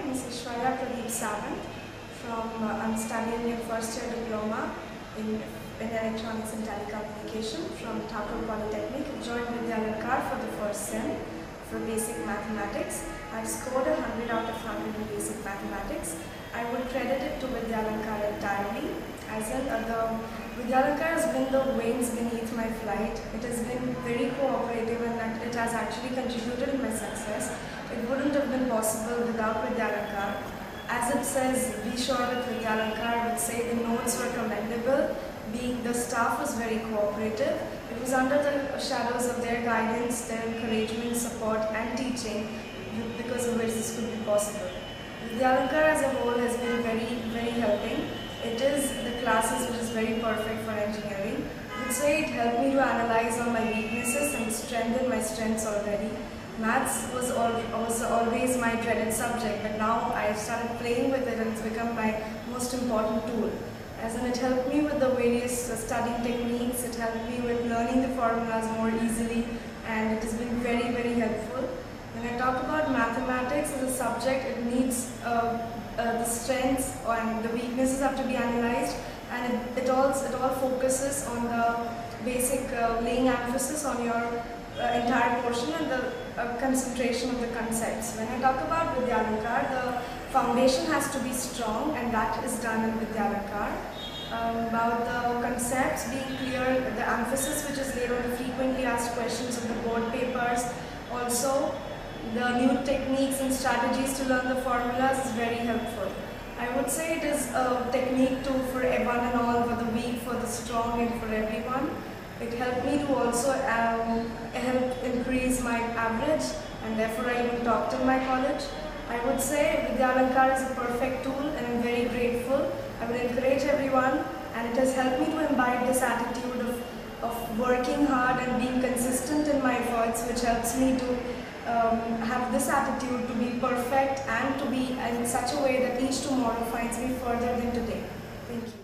Mrs. Shwaya Pradeep Savant I'm studying in first year diploma in electronics and telecommunication from Thakur Polytechnic. I joined Vidyalankar for the first sem for basic mathematics. I've scored 100 out of 100 in basic mathematics. I would credit it to Vidyalankar entirely, as in Vidyalankar has been the wings beneath my flight. It has been very cooperative and it has actually contributed in my success. It wouldn't have been possible without Vidyalankar. As it says, be sure that Vidyalankar would say the notes were commendable, the staff was very cooperative. It was under the shadows of their guidance, their encouragement, support and teaching because of which this could be possible. Vidyalankar as a whole has been very helping. It is the classes which is very perfect for engineering. I would say it helped me to analyze all my weaknesses and strengthen my strengths already. Maths was always my dreaded subject, but now I started playing with it and it's become my most important tool. As in, it helped me with the various studying techniques, it helped me with learning the formulas more easily, and it has been very helpful. When I talk about mathematics as a subject, it needs the strengths and the weaknesses have to be analyzed, and it all focuses on the basic laying emphasis on your entire portion and the concentration of the concepts. When I talk about Vidyalankar, the foundation has to be strong, and that is done in Vidyalankar. About the concepts being clear, the emphasis which is laid on the frequently asked questions of the board papers, also the new techniques and strategies to learn the formulas is very helpful. I would say it is a technique for one and all, for the weak, for the strong and for everyone. It helped me to also help increase my average, and therefore I even topped in my college. I would say Vidyalankar is a perfect tool and I'm very grateful. I would encourage everyone, and it has helped me to imbibe this attitude of working hard and being consistent in my efforts, which helps me to have this attitude to be perfect and to be in such a way that each tomorrow finds me further than today. Thank you.